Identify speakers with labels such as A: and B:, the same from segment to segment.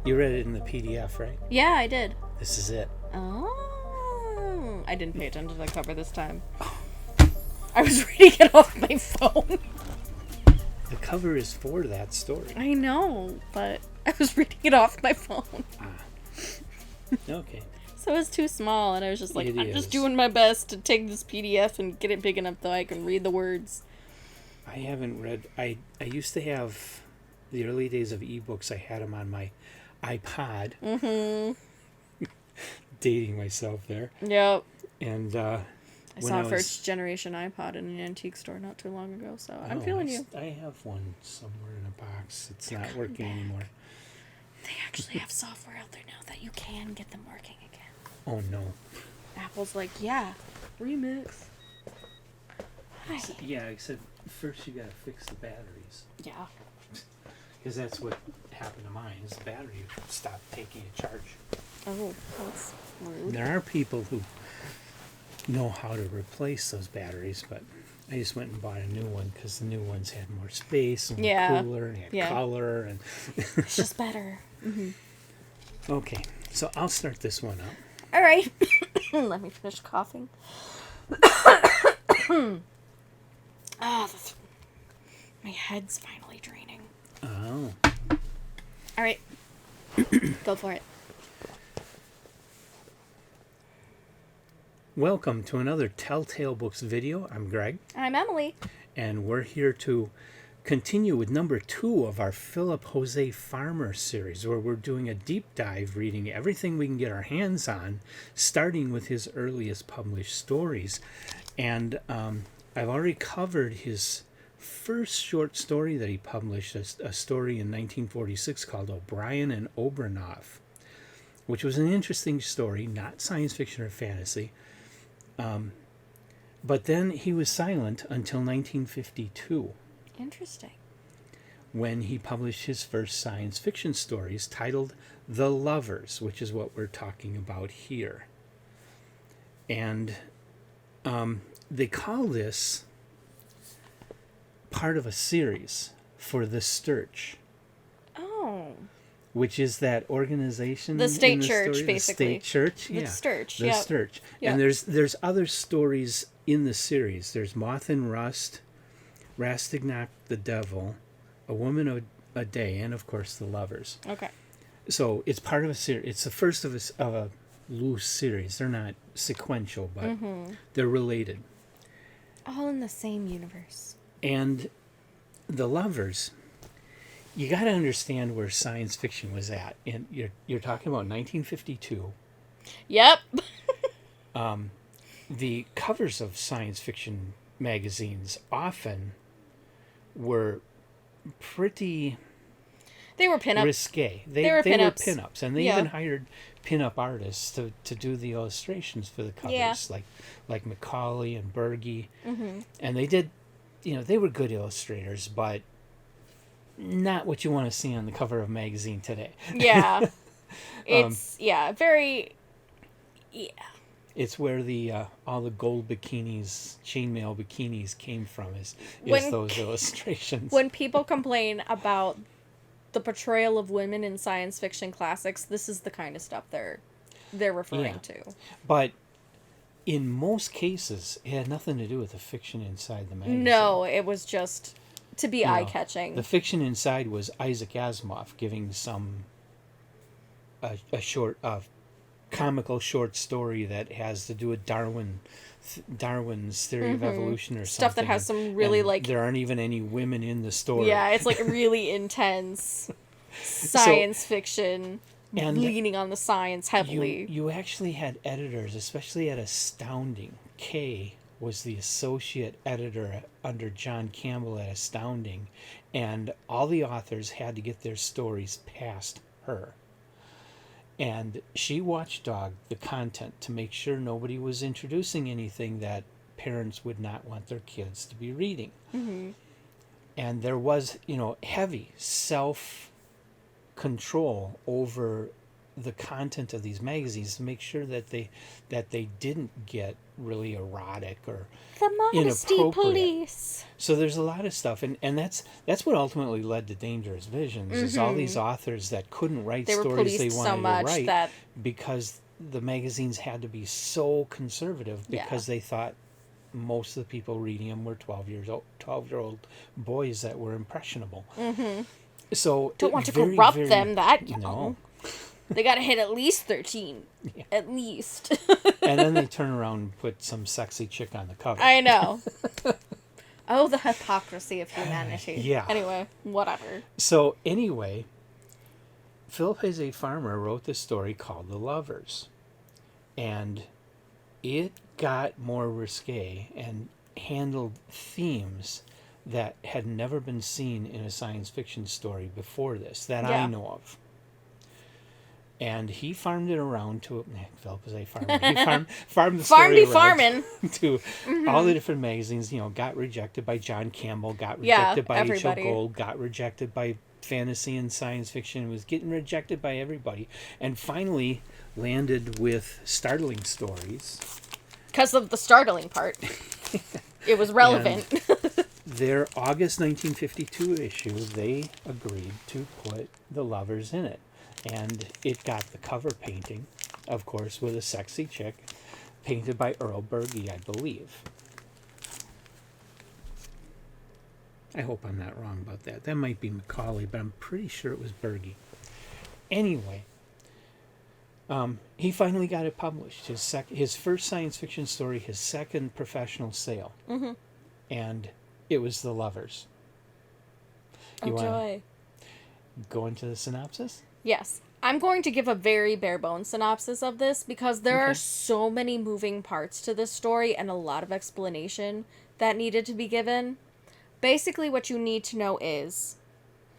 A: You read it in the PDF, right?
B: Yeah, I did.
A: This is it.
B: Oh, I didn't pay attention to the cover this time. I was reading it off my phone.
A: The cover is for that story.
B: I know, but I was reading it off my phone.
A: Okay.
B: So it was too small, and I was just like,
A: It
B: I'm
A: is.
B: just doing my best to take this PDF and get it big enough so I can read the words.
A: I haven't read... I used to have... The early days of ebooks, I had them on my iPod.
B: Mm-hmm.
A: Dating myself there.
B: Yep.
A: And
B: I saw a first generation iPod in an antique store not too long ago, so I'm feeling you.
A: I have one somewhere in a box. It's
B: They're
A: not
B: coming
A: working
B: back.
A: anymore.
B: They actually have software out there now that you can get them working again.
A: Oh, no.
B: Apple's like, yeah, remix. Hi.
A: Yeah, except first you gotta fix the batteries.
B: Yeah.
A: Because that's what happened to mine, is the battery stopped taking a charge.
B: Oh, that's rude.
A: There are people who know how to replace those batteries, but I just went and bought a new one because the new ones had more space and
B: Yeah.
A: cooler and had
B: Yeah.
A: color. And
B: It's just better.
A: okay, so I'll start this one up.
B: All right. Let me finish coughing. My head's finally draining.
A: Oh.
B: All right. Go for it.
A: Welcome to another Telltale Books video. I'm Greg,
B: I'm Emily.
A: and we're here to continue with number 2 of our Philip Jose Farmer series, where we're doing a deep dive reading everything we can get our hands on, starting with his earliest published stories. And I've already covered his first short story that he published, a story in 1946 called O'Brien and Obernoff, which was an interesting story, not science fiction or fantasy. But then he was silent until 1952,
B: Interesting.
A: when he published his first science fiction stories titled The Lovers, which is what we're talking about here. And they call this part of a series for the Sturch,
B: Oh.
A: which is that organization.
B: The state
A: in
B: church,
A: story,
B: basically.
A: The state church,
B: The
A: yeah.
B: Sturch,
A: The
B: yep.
A: Sturch.
B: Yep.
A: And there's other stories in the series. There's Moth and Rust, Rastignac the Devil, A Woman a Day, and of course The Lovers.
B: Okay.
A: So it's part of a series. It's the first of a loose series. They're not sequential, but they're related.
B: All in the same universe.
A: And The Lovers, you got to understand where science fiction was at. And you're talking about 1952.
B: Yep.
A: The covers of science fiction magazines often were pretty
B: They were pinup.
A: risque. They
B: were
A: were
B: pinups.
A: pinups, and they
B: Yeah.
A: even hired pinup artists to do the illustrations for the covers,
B: Yeah.
A: like Macaulay and Berge.
B: Mm-hmm.
A: And they did, they were good illustrators, but not what you want to see on the cover of a magazine today.
B: Yeah. It's, very... Yeah.
A: It's where the all the gold bikinis, chainmail bikinis came from, is
B: When-
A: those illustrations.
B: When people complain about the portrayal of women in science fiction classics, this is the kind of stuff they're referring
A: Yeah.
B: to.
A: But in most cases, it had nothing to do with the fiction inside the magazine.
B: No, it was just to be
A: You know,
B: eye-catching.
A: The fiction inside was Isaac Asimov giving a comical short story that has to do with Darwin's theory of evolution or
B: Stuff that
A: something.
B: has some really,
A: and
B: like...
A: there aren't even any women in the story.
B: Yeah, it's like really intense science fiction,
A: And
B: leaning on the science heavily.
A: You actually had editors, especially at Astounding. Kay was the associate editor under John Campbell at Astounding, and all the authors had to get their stories past her. And she watchdogged the content to make sure nobody was introducing anything that parents would not want their kids to be reading.
B: Mm-hmm.
A: And there was, heavy self-control over the content of these magazines to make sure that they didn't get really erotic or
B: The modesty
A: inappropriate.
B: police.
A: So there's a lot of stuff, and that's what ultimately led to Dangerous Visions. Is all these authors that couldn't write
B: They were
A: stories they
B: policed
A: wanted
B: so much
A: to write
B: that
A: because the magazines had to be so conservative because they thought most of the people reading them were 12-year-old boys that were impressionable. So
B: don't want to
A: very,
B: corrupt
A: very-
B: them that young.
A: No.
B: They gotta hit at least 13. At least.
A: And then they turn around and put some sexy chick on the cover.
B: I know. Oh, the hypocrisy of humanity.
A: Yeah.
B: Anyway, whatever.
A: So anyway, Philip Jose Farmer wrote this story called The Lovers. And it got more risque and handled themes that had never been seen in a science fiction story before this, that I
B: Yeah.
A: know of. And he farmed it around to Philip Jose Farmer. He farmed the story
B: Farmedy
A: around
B: farmin'.
A: to all the different magazines. You know, got rejected by John Campbell, got
B: Yeah,
A: rejected by H.L.
B: everybody.
A: Gold, got rejected by fantasy and science fiction. Was getting rejected by everybody, and finally landed with Startling Stories.
B: Because of the startling part. It was relevant.
A: Their August 1952 issue, they agreed to put The Lovers in it. And it got the cover painting, of course, with a sexy chick, painted by Earl Berge, I believe. I hope I'm not wrong about that. That might be Macaulay, but I'm pretty sure it was Berge. Anyway, he finally got it published. His first science fiction story, his second professional sale. Mm-hmm. And it was The Lovers. You
B: Oh,
A: want
B: joy.
A: to go into the synopsis?
B: Yes. I'm going to give a very bare bones synopsis of this because there are
A: Okay.
B: so many moving parts to this story and a lot of explanation that needed to be given. Basically, what you need to know is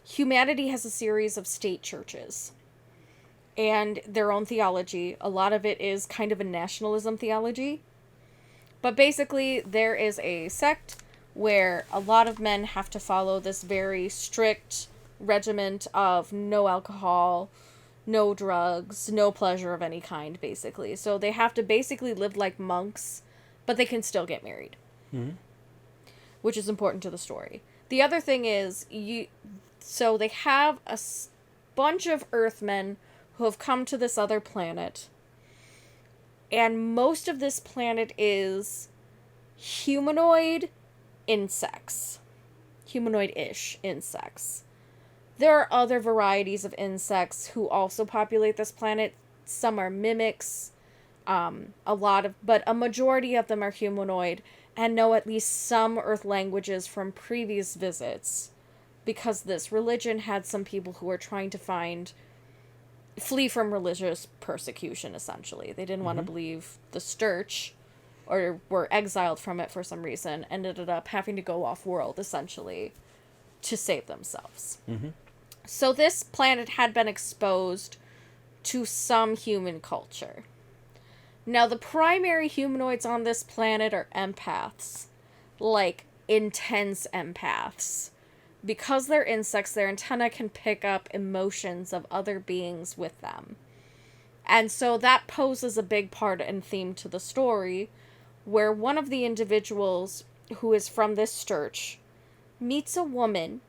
B: humanity has a series of state churches and their own theology. A lot of it is kind of a nationalism theology. But basically, there is a sect where a lot of men have to follow this very strict regiment of no alcohol, no drugs, no pleasure of any kind, basically. So they have to basically live like monks, but they can still get married.
A: Mm-hmm.
B: Which is important to the story. The other thing is, so they have a bunch of Earthmen who have come to this other planet. And most of this planet is humanoid insects. Humanoid-ish insects. There are other varieties of insects who also populate this planet. Some are mimics. But a majority of them are humanoid and know at least some Earth languages from previous visits. Because this religion had some people who were trying to flee from religious persecution, essentially. They didn't want to believe the Sturch, or were exiled from it for some reason, and ended up having to go off-world, essentially, to save themselves.
A: Mm-hmm.
B: So this planet had been exposed to some human culture. Now, the primary humanoids on this planet are empaths. Like, intense empaths. Because they're insects, their antennae can pick up emotions of other beings with them. And so that poses a big part and theme to the story, where one of the individuals who is from this church meets a woman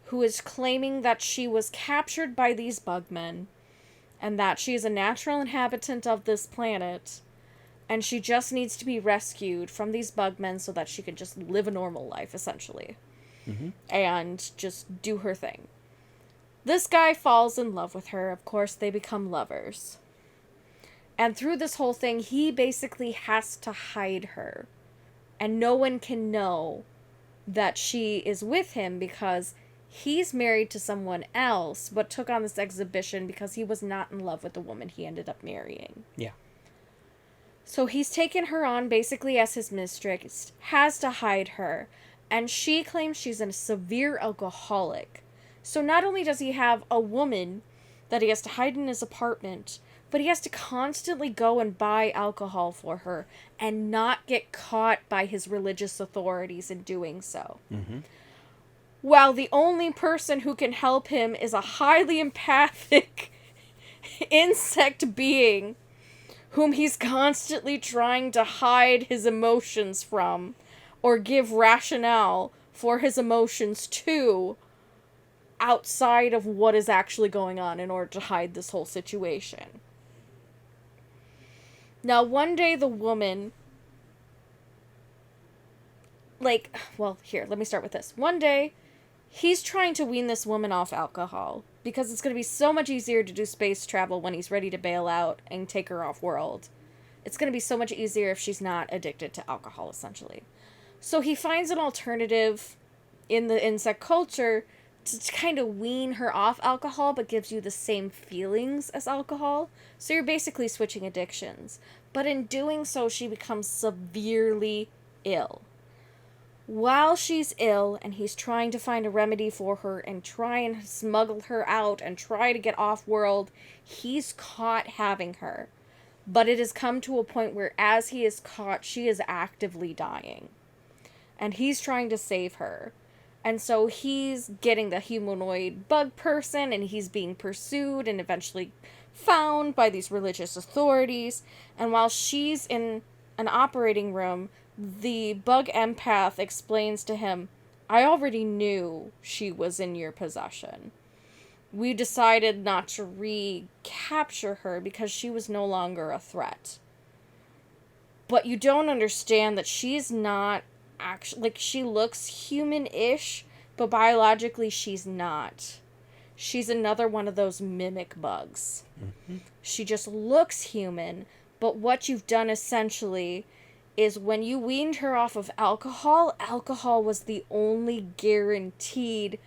B: who is claiming that she was captured by these bugmen and that she is a natural inhabitant of this planet and she just needs to be rescued from these bugmen so that she can just live a normal life, essentially.
A: Mm-hmm.
B: And just do her thing. This guy falls in love with her. Of course, they become lovers. And through this whole thing, he basically has to hide her. And no one can know that she is with him because he's married to someone else, but took on this exhibition because he was not in love with the woman he ended up marrying.
A: Yeah.
B: So he's taken her on basically as his mistress, has to hide her, and she claims she's a severe alcoholic. So not only does he have a woman that he has to hide in his apartment, but he has to constantly go and buy alcohol for her and not get caught by his religious authorities in doing so.
A: Mm-hmm.
B: While the only person who can help him is a highly empathic insect being whom he's constantly trying to hide his emotions from or give rationale for his emotions to outside of what is actually going on in order to hide this whole situation. Now, one day the woman, here, let me start with this. One day, he's trying to wean this woman off alcohol because it's going to be so much easier to do space travel when he's ready to bail out and take her off world. It's going to be so much easier if she's not addicted to alcohol, essentially. So he finds an alternative in the insect culture to kind of wean her off alcohol, but gives you the same feelings as alcohol. So you're basically switching addictions. But in doing so, she becomes severely ill. While she's ill and he's trying to find a remedy for her and try and smuggle her out and try to get off world, he's caught having her. But it has come to a point where as he is caught, she is actively dying. And he's trying to save her. And so he's getting the humanoid bug person and he's being pursued and eventually found by these religious authorities. And while she's in an operating room, the bug empath explains to him, I already knew she was in your possession. We decided not to recapture her because she was no longer a threat. But you don't understand that she's not actually, she looks human-ish, but biologically she's not. She's another one of those mimic bugs. Mm-hmm. She just looks human, but what you've done essentially is when you weaned her off of alcohol, alcohol was the only guaranteed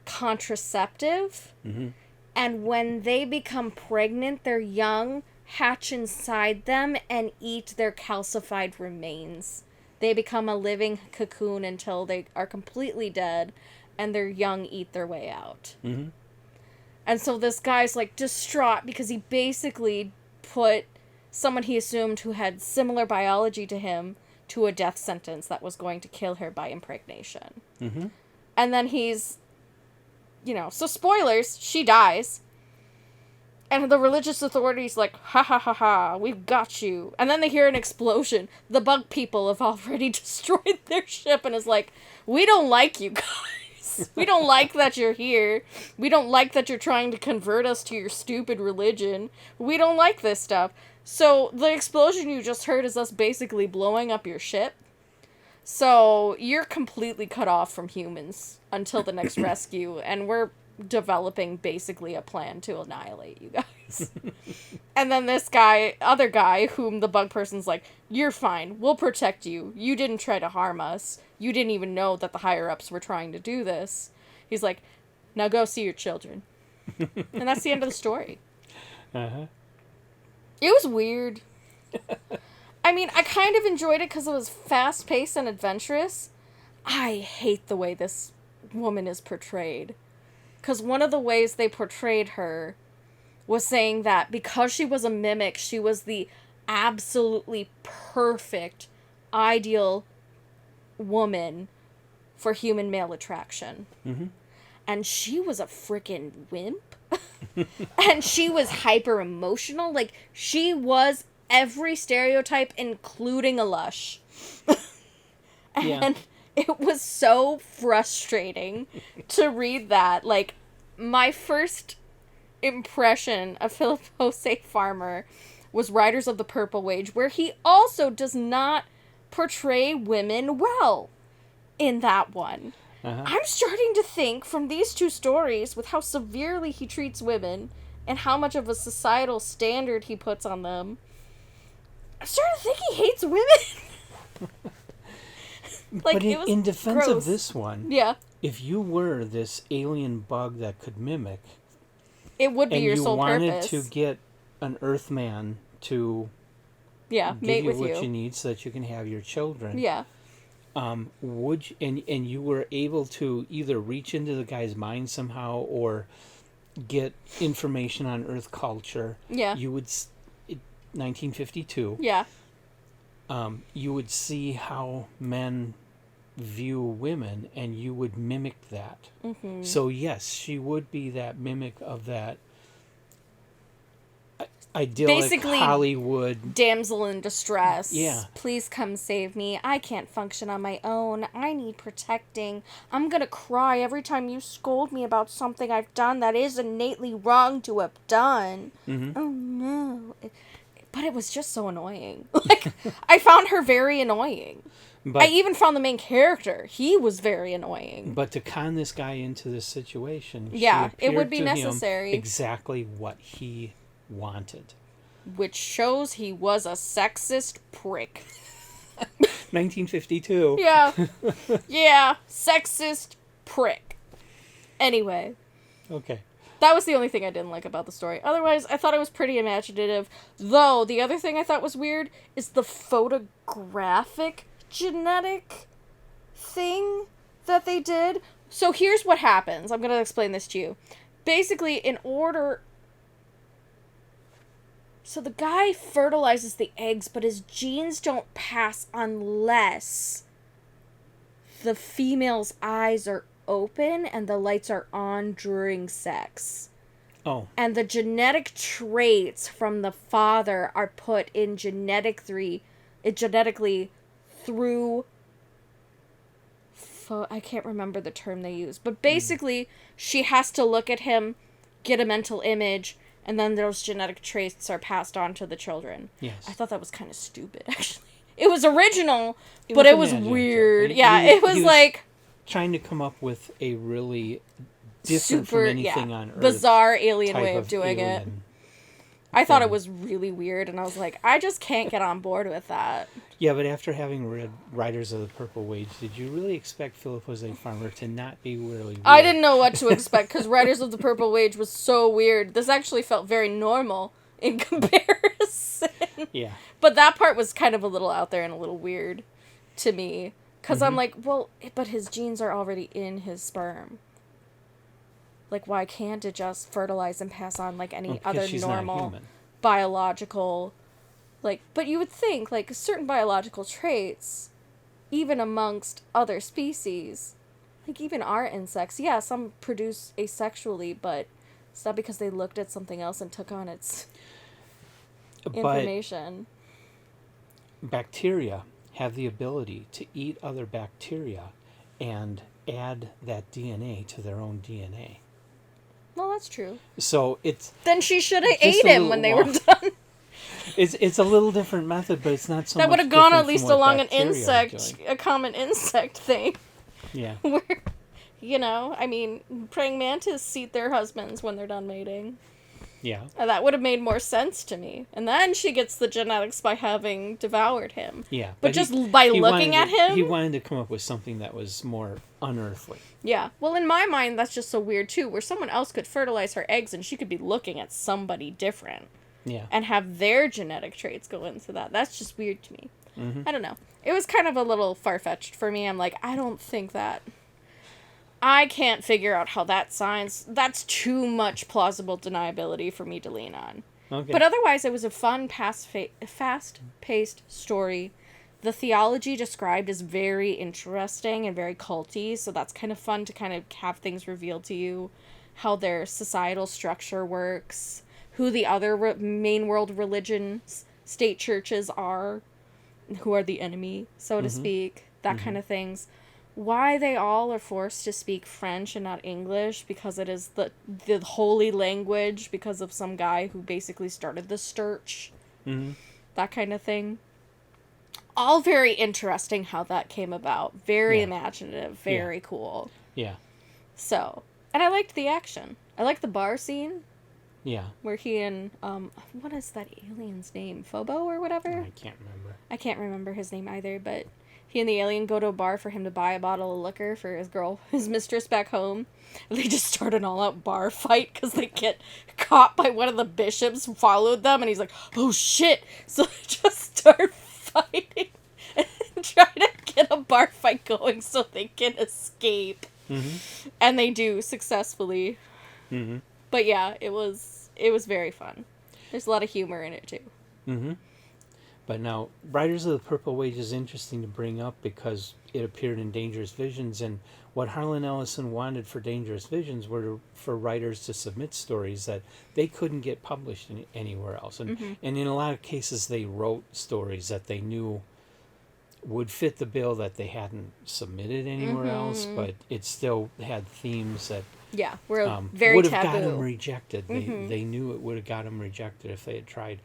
B: contraceptive. Mm-hmm. And when they become pregnant, their young hatch inside them and eat their calcified remains. They become a living cocoon until they are completely dead, and their young eat their way out. Mm-hmm. And so this guy's distraught because he basically put someone he assumed who had similar biology to him to a death sentence that was going to kill her by impregnation. Mm-hmm. And then he's, so spoilers, she dies. And the religious authorities ha ha ha ha, we've got you. And then they hear an explosion. The bug people have already destroyed their ship and is we don't like you guys. We don't like that you're here. We don't like that you're trying to convert us to your stupid religion. We don't like this stuff. So the explosion you just heard is us basically blowing up your ship. So you're completely cut off from humans until the next rescue, and we're developing basically a plan to annihilate you guys. And then this other guy, whom the bug person's you're fine, we'll protect you. You didn't try to harm us. You didn't even know that the higher-ups were trying to do this. He's now go see your children. And that's the end of the story. Uh-huh. It was weird. I mean, I kind of enjoyed it because it was fast-paced and adventurous. I hate the way this woman is portrayed. Because one of the ways they portrayed her was saying that because she was a mimic, she was the absolutely perfect, ideal woman for human male attraction. Mm-hmm. And she was a freaking wimp. And she was hyper emotional. She was every stereotype, including a lush. And it was so frustrating to read that. My first impression of Philip Jose Farmer was Riders of the Purple Wage, where he also does not portray women well in that one. Uh-huh. I'm starting to think from these two stories, with how severely he treats women and how much of a societal standard he puts on them, I'm starting to think he hates women.
A: But in defense
B: gross.
A: Of this one, if you were this alien bug that could mimic,
B: it would be your sole purpose.
A: And you wanted to get an Earthman to give you what you need so that you can have your children.
B: Yeah.
A: Would you, and you were able to either reach into the guy's mind somehow or get information on Earth culture.
B: Yeah.
A: You would 1952.
B: Yeah.
A: You would see how men view women, and you would mimic that. Mm-hmm. So yes, she would be that mimic of that idyllic
B: Basically,
A: Hollywood.
B: damsel in distress.
A: Yeah.
B: Please come save me. I can't function on my own. I need protecting. I'm gonna cry every time you scold me about something I've done that is innately wrong to have done.
A: Mm-hmm.
B: Oh no. But it was just so annoying. Like, I found her very annoying.
A: But
B: I even found the main character. He was very annoying.
A: But to con this guy into this situation,
B: Yeah,
A: she
B: it would
A: appeared
B: be
A: to him
B: necessary.
A: exactly what he wanted.
B: Which shows he was a sexist prick.
A: 1952.
B: Yeah. Yeah, sexist prick. Anyway,
A: Okay.
B: that was the only thing I didn't like about the story. Otherwise, I thought it was pretty imaginative. Though, the other thing I thought was weird is the photographic genetic thing that they did. So here's what happens. I'm going to explain this to you. Basically, in order... So the guy fertilizes the eggs, but his genes don't pass unless the female's eyes are open and the lights are on during sex.
A: Oh.
B: And the genetic traits from the father are put in genetically through... I can't remember the term they use. But basically, she has to look at him, get a mental image, and then those genetic traits are passed on to the children.
A: Yes.
B: I thought that was kind of stupid, actually. It was original,
A: It
B: but
A: was
B: it was
A: imaginative.
B: weird.
A: And
B: Yeah, it was
A: he
B: like...
A: trying to come up with a really different from anything on Earth.
B: Bizarre alien
A: type
B: way of doing it.
A: alien.
B: I thought
A: thing.
B: it was really weird, and I was like, I just can't get on board with that.
A: Yeah, but after having read Riders of the Purple Wage, did you really expect Philip Jose Farmer to not be really weird?
B: I didn't know what to expect, because Riders of the Purple Wage was so weird. This actually felt very normal in comparison.
A: Yeah.
B: But that part was kind of a little out there and a little weird to me. Because I'm like, well, but his genes are already in his sperm. Like, why can't it just fertilize and pass on like any
A: Well, because
B: other
A: she's not
B: normal
A: human.
B: biological... Like, but you would think, like, certain biological traits, even amongst other species, like even our insects, yeah, some produce asexually, but it's not because they looked at something else and took on its information.
A: Bacteria have the ability to eat other bacteria and add that DNA to their own DNA.
B: Well, that's true.
A: So it's
B: Then she should have
A: Just
B: ate
A: a
B: him when they
A: little
B: were done.
A: it's a little different method, but it's not so
B: That
A: much
B: would have gone
A: different
B: at least
A: from what
B: along an
A: bacteria are
B: insect,
A: doing.
B: a common insect thing.
A: Yeah.
B: Where, you know, I mean, praying mantis eat their husbands when they're done mating.
A: Yeah.
B: And that would have made more sense to me. And then she gets the genetics by having devoured him.
A: Yeah.
B: But just by
A: he
B: looking
A: wanted
B: at him?
A: he wanted to come up with something that was more unearthly.
B: Yeah. Well, in my mind, that's just so weird, too, where someone else could fertilize her eggs and she could be looking at somebody different.
A: Yeah.
B: And have their genetic traits go into that. That's just weird to me.
A: Mm-hmm.
B: I don't know. It was kind of a little far-fetched for me. I'm like, I don't think that... I can't figure out how that science... That's too much plausible deniability for me to lean on.
A: Okay.
B: But otherwise, it was a fun, fast-paced story. The theology described is very interesting and very culty, so that's kind of fun to kind of have things revealed to you. How their societal structure works. Who the other main world religions, state churches are. Who are the enemy, so to speak. That kind of things. Why they all are forced to speak French and not English, because it is the holy language, because of some guy who basically started the Sturch.
A: Mm-hmm.
B: That kind of thing. All very interesting how that came about. Very imaginative. Very cool.
A: Yeah.
B: So, and I liked the action. I liked the bar scene,
A: Yeah.
B: where he and, what is that alien's name? Phobo or whatever?
A: I can't remember.
B: I can't remember his name either, but he and the alien go to a bar for him to buy a bottle of liquor for his mistress back home. And they just start an all-out bar fight because they get caught by one of the bishops who followed them, and he's like, oh shit! So they just start fighting and try to get a bar fight going so they can escape.
A: Mm-hmm.
B: And they do successfully.
A: Mm-hmm.
B: But yeah, it was very fun. There's a lot of humor in it too.
A: Mm-hmm. But now, Riders of the Purple Wage is interesting to bring up because it appeared in Dangerous Visions, and what Harlan Ellison wanted for Dangerous Visions were for writers to submit stories that they couldn't get published anywhere else. And in a lot of cases, they wrote stories that they knew would fit the bill that they hadn't submitted anywhere else, but it still had themes that
B: Yeah, we're very
A: would have
B: taboo.
A: got them rejected. They knew it would have got them rejected if they had tried.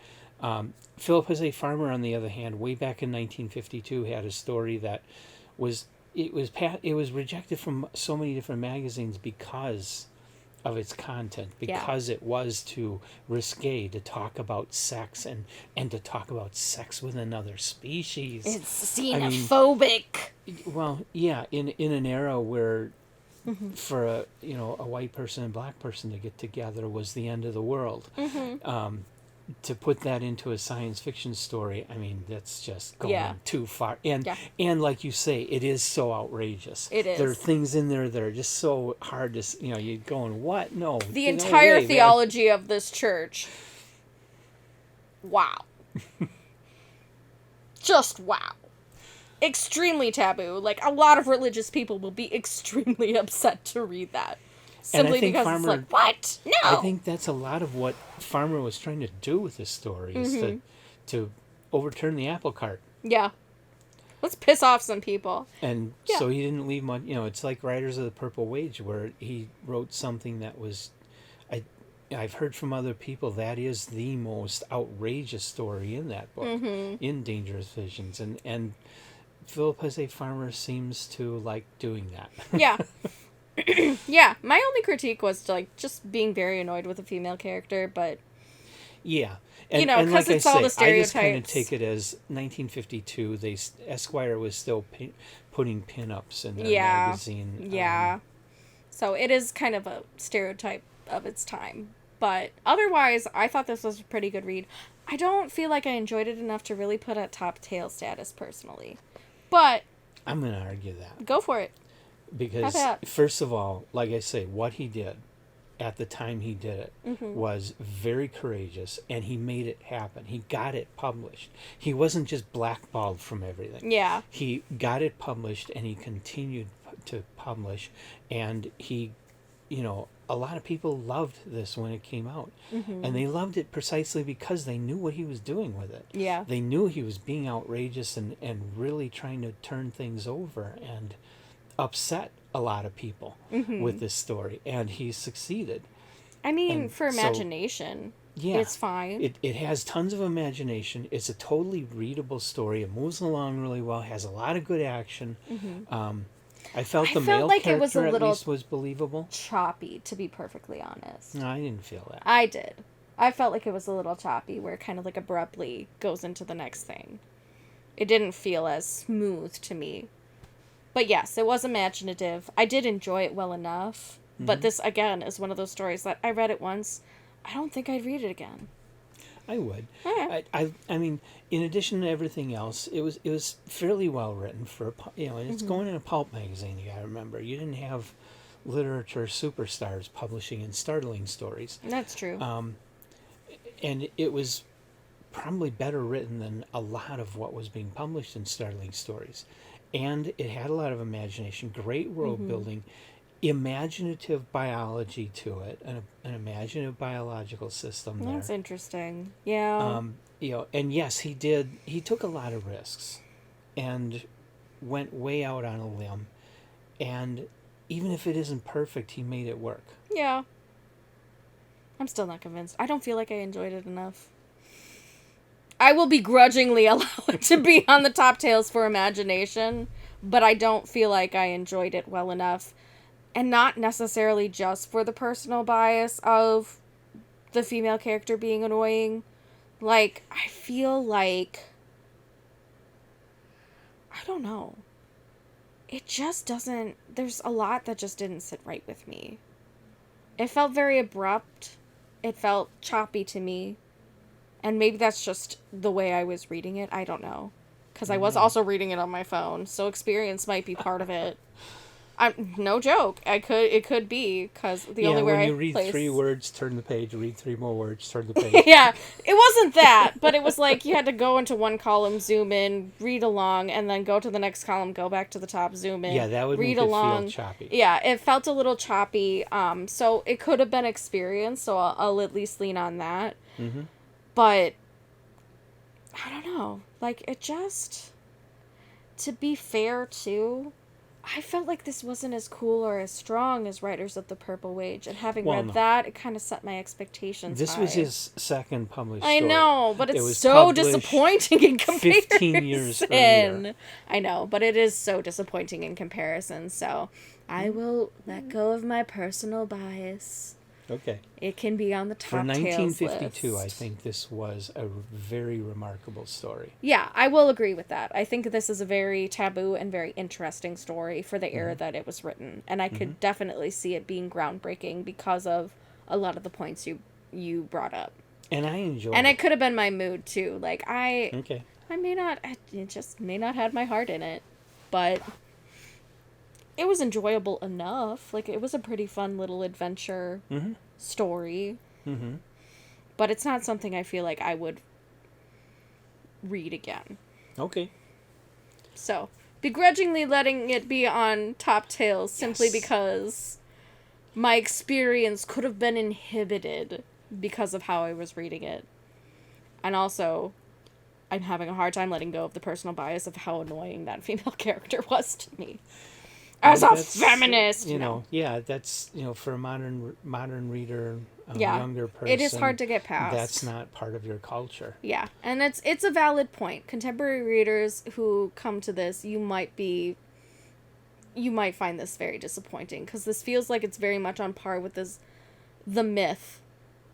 A: Philip Jose Farmer, on the other hand, way back in 1952, had a story that was rejected from so many different magazines because of its content, because it was too risque to talk about sex and to talk about sex with another species.
B: It's xenophobic.
A: Well, yeah, in an era where for a white person and black person to get together was the end of the world. To put that into a science fiction story, I mean, that's just going too far. And like you say, it is so outrageous.
B: It is.
A: There are things in there that are just so hard to, you're going, what? No.
B: The entire theology of this church. Wow. Just wow. Extremely taboo. Like, a lot of religious people will be extremely upset to read that. Simply because it's like, what? No!
A: I think that's a lot of what Farmer was trying to do with this story, is to overturn the apple cart.
B: Yeah. Let's piss off some people.
A: And so he didn't leave much, it's like Riders of the Purple Wage, where he wrote something that was, I've heard from other people, that is the most outrageous story in that book, in Dangerous Visions. And Philip Jose Farmer seems to like doing that.
B: Yeah. Yeah, my only critique was just being very annoyed with the female character, but
A: yeah, and
B: because
A: like
B: it's all the stereotypes.
A: I just kind of take it as 1952. Esquire was still putting pin-ups in their magazine.
B: Yeah, so it is kind of a stereotype of its time, but otherwise, I thought this was a pretty good read. I don't feel like I enjoyed it enough to really put at top tale status personally, but
A: I'm going to argue that.
B: Go for it.
A: Because, first of all, like I say, what he did at the time he did it was very courageous, and he made it happen. He got it published. He wasn't just blackballed from everything.
B: Yeah.
A: He got it published, and he continued to publish, and he, a lot of people loved this when it came out. And they loved it precisely because they knew what he was doing with it.
B: Yeah.
A: They knew he was being outrageous and really trying to turn things over and upset a lot of people with this story, and he succeeded.
B: I mean, for imagination, it's fine.
A: It has tons of imagination. It's a totally readable story. It moves along really well, has a lot of good action. I felt the male character at least was believable.
B: Choppy, to be perfectly honest.
A: No, I didn't feel that.
B: I did. I felt like it was a little choppy, where it kind of abruptly goes into the next thing. It didn't feel as smooth to me. But yes, it was imaginative. I did enjoy it well enough. But this, again, is one of those stories that I read it once. I don't think I'd read it again.
A: I would.
B: Okay.
A: I mean, in addition to everything else, it was fairly well written for and it's going in a pulp magazine. You gotta remember, you didn't have literature superstars publishing in startling stories.
B: That's true.
A: And it was probably better written than a lot of what was being published in startling stories. And it had a lot of imagination, great world building, imaginative biology to it, an imaginative biological system there.
B: That's interesting. Yeah.
A: And yes, he took a lot of risks and went way out on a limb. And even if it isn't perfect, he made it work.
B: Yeah. I'm still not convinced. I don't feel like I enjoyed it enough. I will begrudgingly allow it to be on the top tales for imagination, but I don't feel like I enjoyed it well enough. And not necessarily just for the personal bias of the female character being annoying. I feel like... I don't know. It just doesn't... There's a lot that just didn't sit right with me. It felt very abrupt. It felt choppy to me. And maybe that's just the way I was reading it. I don't know. Because I was also reading it on my phone. So experience might be part of it. I'm no joke. It could be because the only way
A: when
B: I
A: you read
B: place...
A: 3 words, turn the page. Read 3 more words, turn the page.
B: Yeah, it wasn't that, but it was like you had to go into one column, zoom in, read along, and then go to the next column, go back to the top, zoom in.
A: Yeah, that would
B: read
A: make
B: along.
A: it feel choppy.
B: Yeah, it felt a little choppy. So it could have been experience. So I'll at least lean on that.
A: Mm-hmm.
B: But I don't know. Like it just, to be fair too, I felt like this wasn't as cool or as strong as Riders of the Purple Wage, and having read that, it kind of set my expectations
A: This
B: high.
A: was his second published
B: I
A: story.
B: know, but it's
A: was
B: so disappointing in comparison.
A: 15 years earlier.
B: I know, but it is so disappointing in comparison, so I will let go of my personal bias.
A: Okay.
B: It can be on the top
A: For 1952,
B: list.
A: I think this was a very remarkable story.
B: Yeah, I will agree with that. I think this is a very taboo and very interesting story for the era that it was written. And I could definitely see it being groundbreaking because of a lot of the points you brought up.
A: And I enjoyed
B: And
A: it.
B: it could have been my mood, too. Like,
A: Okay.
B: it just may not have my heart in it. But it was enjoyable enough. Like, it was a pretty fun little adventure story.
A: Mm-hmm.
B: But it's not something I feel like I would read again.
A: Okay.
B: So, begrudgingly letting it be on Top Tales simply because my experience could have been inhibited because of how I was reading it. And also, I'm having a hard time letting go of the personal bias of how annoying that female character was to me. As a feminist!
A: That's, for a modern reader,
B: Yeah,
A: younger person.
B: it is hard to get past.
A: That's not part of your culture.
B: Yeah, and it's a valid point. Contemporary readers who come to this, you might find this very disappointing, because this feels like it's very much on par with the myth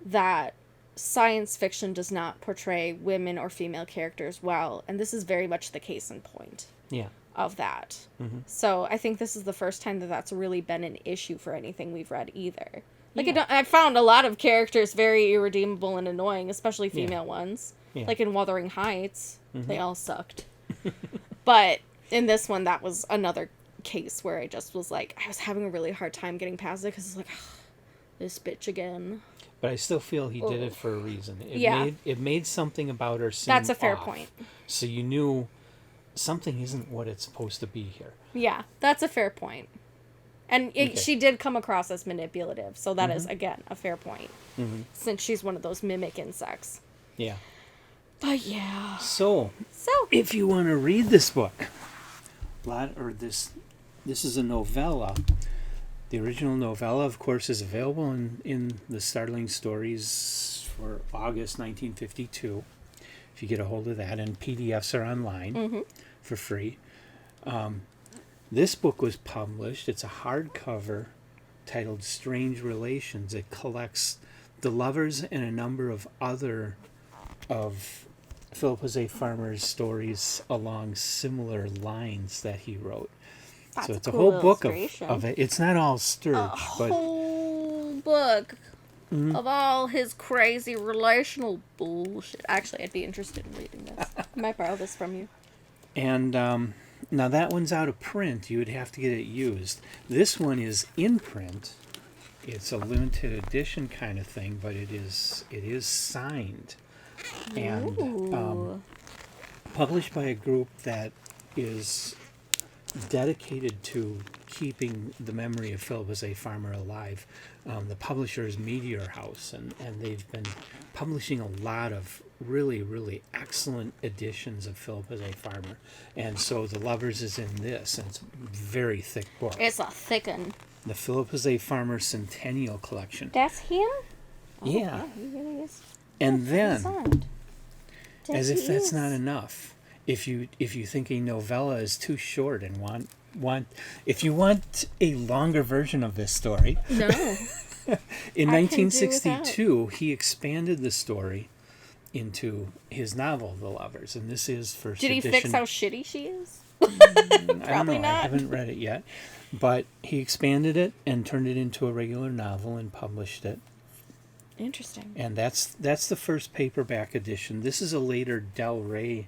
B: that science fiction does not portray women or female characters well, and this is very much the case in point.
A: Yeah.
B: Of that.
A: Mm-hmm.
B: So I think this is the first time that's really been an issue for anything we've read either. Like, I found a lot of characters very irredeemable and annoying, especially female ones.
A: Yeah.
B: Like in Wuthering Heights, they all sucked. But in this one, that was another case where I just was like, I was having a really hard time getting past it, because it's like, this bitch again.
A: But I still feel he did it for a reason. It made something about her seem
B: That's a fair
A: off.
B: point.
A: So you knew something isn't what it's supposed to be here.
B: Yeah, that's a fair point. And she did come across as manipulative, so that is, again, a fair point. Mm-hmm. Since she's one of those mimic insects.
A: Yeah.
B: But yeah.
A: So if you want to read this book, this is a novella. The original novella, of course, is available in the Startling Stories for August 1952. If you get a hold of that, and PDFs are online for free. This book was published. It's a hardcover titled Strange Relations. It collects the lovers and a number of other of Philip Jose Farmer's stories along similar lines that he wrote.
B: That's
A: so it's a
B: cool
A: whole book of it. It's not all Sturge, but
B: whole book of all his crazy relational bullshit. Actually, I'd be interested in reading this. I might borrow this from you.
A: And now that one's out of print. You would have to get it used. This one is in print. It's a limited edition kind of thing, but it is signed and published by a group that is dedicated to keeping the memory of Philip Jose Farmer alive. The publisher is Meteor House, and they've been publishing a lot of really, really excellent editions of Philip Jose Farmer. And so The Lovers is in this, and it's a very thick book.
B: It's a thick one.
A: The Philip Jose Farmer Centennial Collection.
B: That's him?
A: Yeah.
B: Oh, he really is.
A: And then,
B: Signed.
A: as if that's not enough, if you think a novella is too short and if you want a longer version of this story,
B: No.
A: in
B: I can do
A: 1962 he expanded the story into his novel The Lovers, and this is first
B: Did he
A: edition.
B: fix how shitty she is?
A: I don't
B: Probably
A: know.
B: not.
A: I haven't read it yet, but he expanded it and turned it into a regular novel and published it.
B: Interesting.
A: And that's the first paperback edition. This is a later Del Rey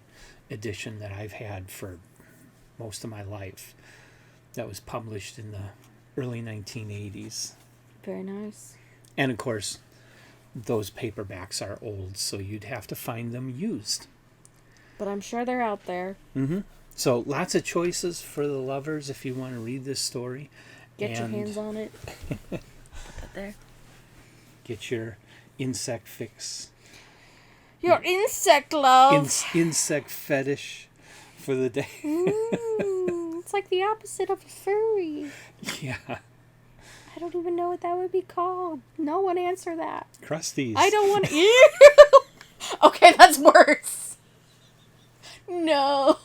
A: edition that I've had for most of my life. that was published in the early 1980s.
B: Very nice.
A: And of course, those paperbacks are old, so you'd have to find them used.
B: But I'm sure they're out there.
A: Mm-hmm. So lots of choices for the lovers if you want to read this story.
B: Get your hands on it. Put that there.
A: Get your insect fix.
B: Your insect love.
A: Insect fetish for the day.
B: It's like the opposite of a furry.
A: Yeah.
B: I don't even know what that would be called. No one answer that.
A: Crusties.
B: I don't want to. Okay, that's worse. No.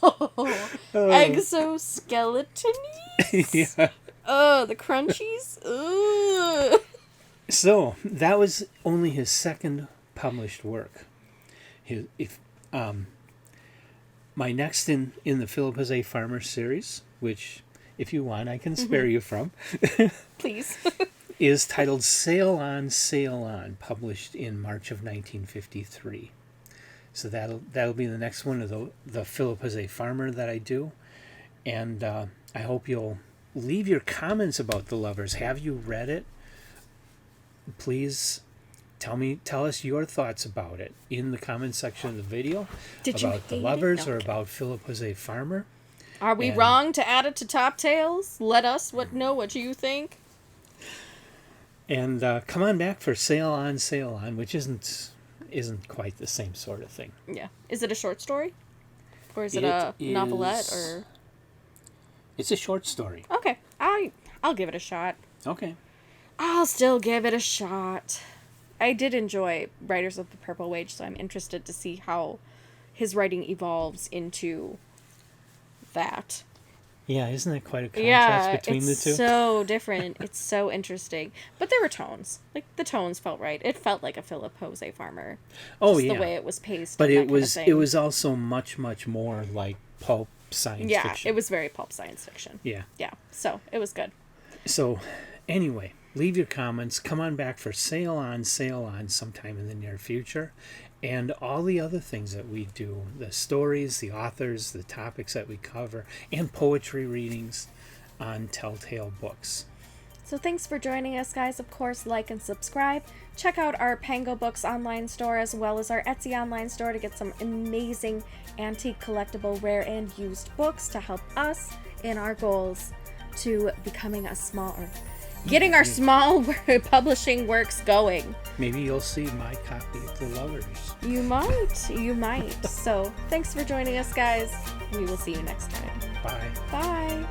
B: Exoskeleton.
A: Yeah.
B: Oh, the crunchies. Ugh.
A: So that was only his second published work. My next in the Philip Jose Farmer series, which, if you want, I can spare you from,
B: Please.
A: is titled Sail On, published in March of 1953. So that'll be the next one of the Philip Jose Farmer that I do, and I hope you'll leave your comments about The Lovers. Have you read it? Please tell us your thoughts about it in the comment section of the video.
B: Did you
A: about The
B: hate it?
A: Lovers
B: No,
A: or
B: okay.
A: about Philip Jose Farmer.
B: Are we
A: And-
B: wrong to add it to Top Tales? Let us know what you think.
A: And come on back for Sail On, which isn't quite the same sort of thing.
B: Yeah. Is it a short story? Or is it
A: It
B: a novelette?
A: is-
B: Or
A: It's a short story.
B: okay, I'll give it a shot.
A: Okay.
B: I'll still give it a shot. I did enjoy Riders of the Purple Wage, so I'm interested to see how his writing evolves into that.
A: Yeah, isn't that quite a contrast
B: Yeah,
A: between the
B: it's
A: two?
B: so different. It's so interesting. But there were tones. Like, the tones felt right. It felt like a Philip Jose Farmer.
A: Oh,
B: Just
A: yeah.
B: the way it was paced.
A: But
B: and that
A: it
B: kind of
A: was
B: thing.
A: it was also much more like pulp science
B: yeah,
A: fiction.
B: it was very pulp science fiction.
A: Yeah.
B: Yeah, so it was good.
A: So, anyway, leave your comments. Come on back for Sail On sometime in the near future. And all the other things that we do, the stories, the authors, the topics that we cover, and poetry readings on Telltale Books.
B: So thanks for joining us, guys. Of course, like and subscribe. Check out our Pango Books online store as well as our Etsy online store to get some amazing antique, collectible, rare, and used books to help us in our goals to becoming getting our small publishing works going.
A: Maybe you'll see my copy of The Lovers.
B: You might. So thanks for joining us, guys. We will see you next time.
A: Bye.
B: Bye.